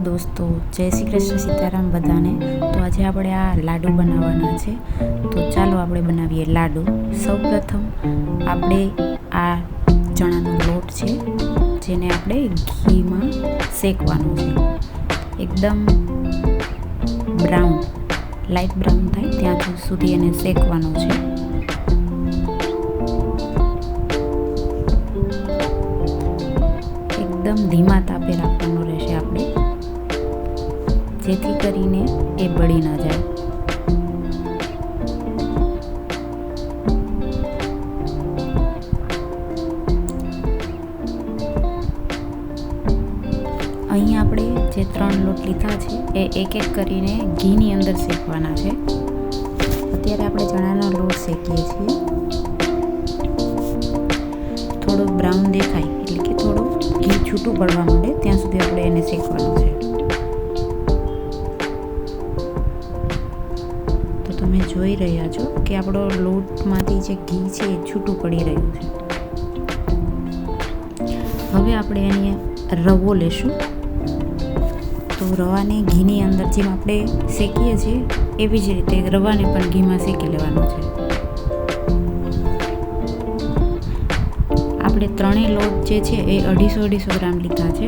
દોસ્તો, જય શ્રી કૃષ્ણ, સીતારામ બધાને। તો આજે આપણે આ લાડુ બનાવવાના છે। તો ચાલો આપણે બનાવીએ લાડુ। સૌપ્રથમ આપણે આ ચણાનો લોટ છે જેને આપણે ઘીમાં શેકવાનો છે। એકદમ બ્રાઉન, લાઇટ બ્રાઉન થાય ત્યાં સુધી એને શેકવાનો છે। એકદમ ધીમા તાપે રાખવાનો રહેશે આપણે, જેથી કરીને એ બળી ન જાય। અહીં આપણે જે 3 લોટ લીધા છે એ એક એક કરીને ઘીની અંદર શેકવાના છે। અત્યારે આપણે ચણાનો લોટ શેકીએ છીએ। થોડો બ્રાઉન દેખાય એટલે કે થોડું ઘી છૂટું પડવા માંડે ત્યાં સુધી આપણે એને શેકવાનું છે। તો તમે જોઈ રહ્યા છો કે આપણો લોટમાંથી જે ઘી છે એ છૂટું પડી રહ્યું છે। હવે આપણે એની રવો લેશું। તો રવાને ઘીની અંદર જેમ આપણે શેકીએ છીએ એવી જ રીતે રવાને પણ ઘીમાં શેકી લેવાનો છે। આપણે 3 લોટ જે છે એ 250-250 ગ્રામ લીધા છે।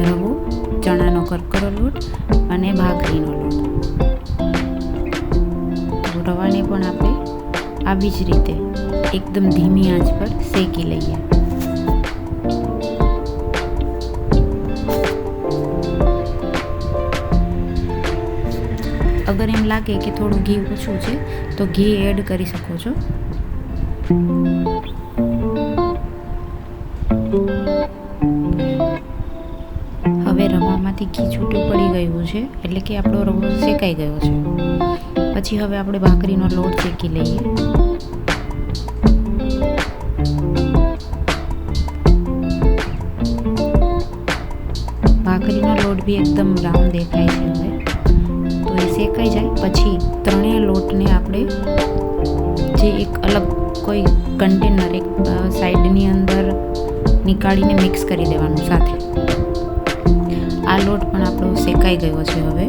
રવો, ચણાનો કરકરો લોટ અને ભાખરીનો લોટ। તો રવાને પણ આપણે આવી જ રીતે એકદમ ધીમી આંચ પર શેકી લઈએ। અગર એમ લાગે કે થોડું ઘી ઓછું છે તો ઘી એડ કરી શકો છો। હવે રવામાંથી ઘી છૂટું પડી ગયું છે એટલે કે આપણો રવો શેકાઈ ગયો છે। પછી હવે આપણે ભાખરીનો લોટ શેકી લઈએ। ભાખરીનો લોટ બી એકદમ બ્રાઉન દેખાય છે। હવે તો એ શેકાઈ જાય પછી 3 લોટને આપણે જે એક અલગ કોઈ કન્ટેનર એક સાઈડની અંદર નીકાળીને મિક્સ કરી દેવાનું સાથે। આ લોટ પણ આપણો શેકાઈ ગયો છે। હવે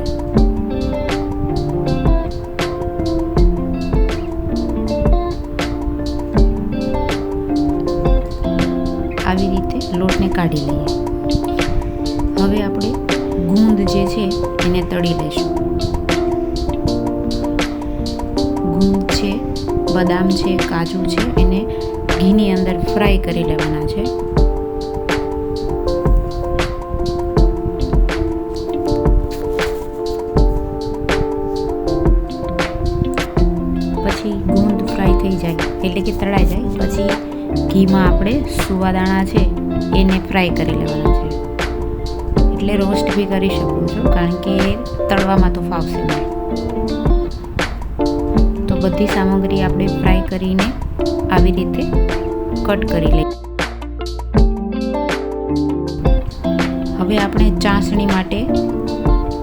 આવી રીતે લોટને કાઢી લઈએ। હવે આપણે ગુંદ જે છે એને તળી લઈશું। ગુંદ છે, બદામ છે, કાજુ છે, એને ઘીની અંદર ફ્રાય કરી લેવાના છે। પછી ગુંદ ફ્રાય થઈ જાય એટલે કે તળાઈ જાય પછી ઘીમાં આપણે સુવાદાણા છે એને ફ્રાય કરી લેવાના છે। એટલે રોસ્ટ બી કરી શકો છો કારણ કે તળવામાં તો ફાવશે નહીં। તો બધી સામગ્રી આપણે ફ્રાય કરીને આવી રીતે કટ કરી લઈએ। હવે આપણે ચાસણી માટે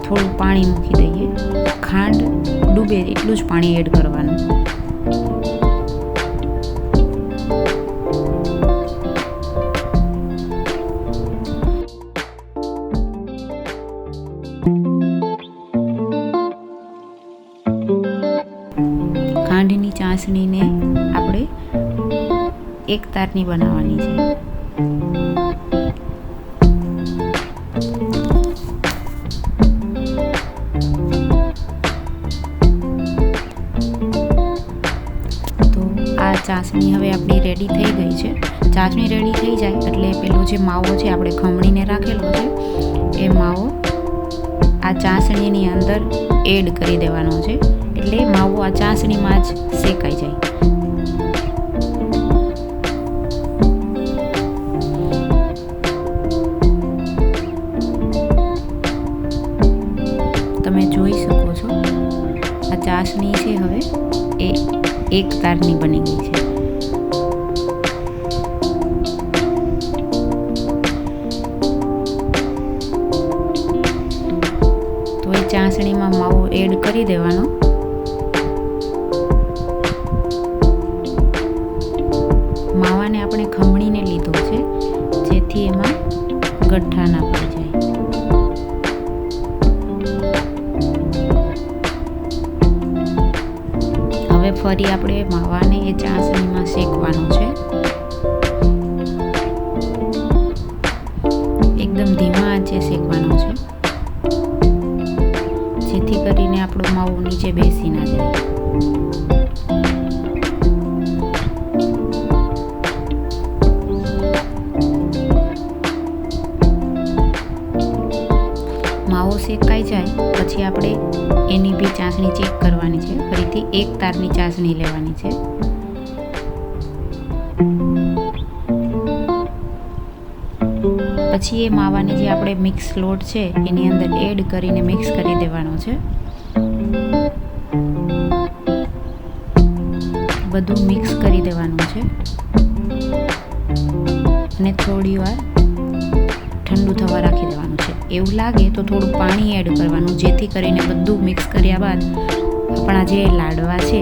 થોડું પાણી મૂકી દઈએ। ખાંડ ડૂબે એટલું જ પાણી એડ કરવાનું। ખાંડની ચાસણીને આપણે એક તારની બનાવવાની છે। તો આ ચાસણી હવે આપણી રેડી થઈ ગઈ છે। ચાસણી રેડી થઈ જાય એટલે પેલો જે માવો છે આપણે ખમણીને રાખેલો છે એ માવો આ ચાસણીની અંદર એડ કરી દેવાનો છે। એટલે માવો આ ચાસણીમાં જ શેકાઈ જાય। તમે જોઈ શકો છો આ ચાસણી છે હવે એ એક તારની બની ગઈ છે। તો એ ચાસણીમાં માવો એડ કરી દેવાનો। માવાને આપણે ખમણીને લીધો છે જેથી એમાં ગઠ્ઠા ના પડી જાય। ફરી આપણે માવાને એ ચાસણીમાં શેકવાનો છે. એકદમ ધીમા આંચે શેકવાનો છે, જેથી કરીને આપણો માવો નીચે બેસી ના જાય. માવો શેકાઈ જાય પછી આપણે એની બી ચાસણી ચેક કરવાની છે. ફરીથી એક તારની ચાસણી લેવાની છે. પછી એ માવાને જે આપણે મિક્સ લોટ છે એની અંદર એડ કરીને મિક્સ કરી દેવાનો છે. બધું મિક્સ કરી દેવાનું છે અને થોડી વાર ઠંડુ થવા રાખી દેવાનું છે. એવું લાગે તો થોડું પાણી એડ કરવાનું, જેથી કરીને બધું મિક્સ કર્યા બાદ આપણા જે લાડવા છે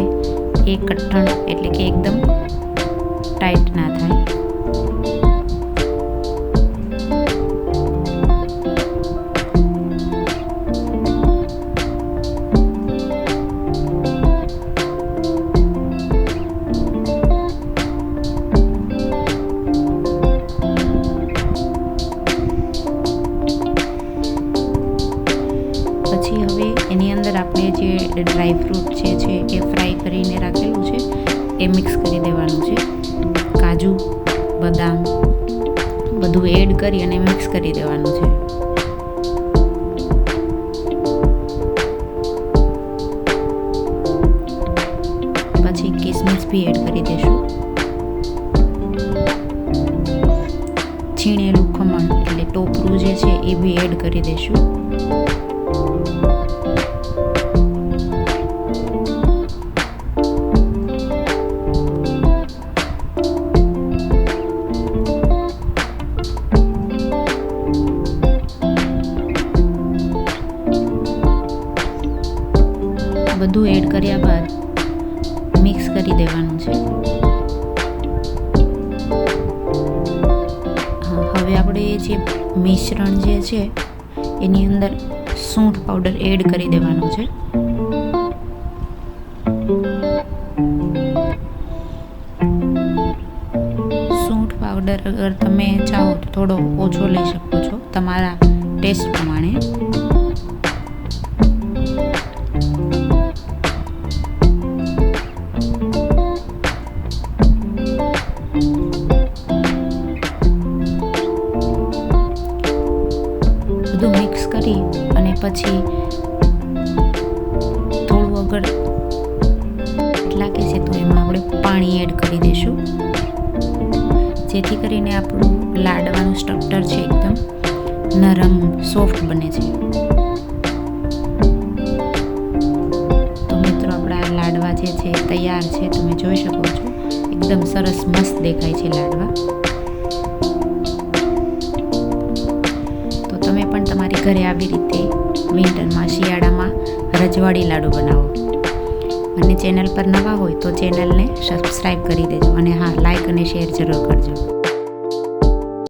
એ કઠણ એટલે કે એકદમ ટાઈટ ના થાય. પછી હવે એની અંદર આપણે જે ડ્રાય ફ્રૂટ છે એ ફ્રાય કરીને રાખેલું છે એ મિક્સ કરી દેવાનું છે. કાજુ, બદામ બધું એડ કરી અને મિક્સ કરી દેવાનું છે. પછી કિસમિસ બી એડ કરી દઈશું. છીણેલું ખમણ એટલે ટોપરું જે છે એ બી એડ કરી દઈશું. બધું એડ કર્યા બાદ મિક્સ કરી દેવાનું છે. હવે આપણે જે મિશ્રણ જે છે એની અંદર સૂંઠ પાવડર એડ કરી દેવાનો છે. સૂંઠ પાવડર અગર તમે ચાહો તો થોડો ઓછો લઈ શકો છો, તમારા ટેસ્ટ પ્રમાણે. બધું મિક્સ કરી અને પછી થોડું અગર લાગે છે તો એમાં આપણે પાણી એડ કરી દઈશું, જેથી કરીને આપણું લાડવાનું સ્ટ્રક્ચર છે એકદમ નરમ સોફ્ટ બને છે. તો મિત્રો આપણા લાડવા જે છે તૈયાર છે, તમે જોઈ શકો છો. એકદમ સરસ મસ્ત દેખાય છે લાડવા. તમે પણ તમારી ઘરે આવી રીતે વિન્ટરમાં, શિયાળામાં રજવાડી લાડુ બનાવો. અને ચેનલ પર નવા હોય તો ચેનલને સબસ્ક્રાઈબ કરી દેજો અને હા, લાઈક અને શેર જરૂર કરજો.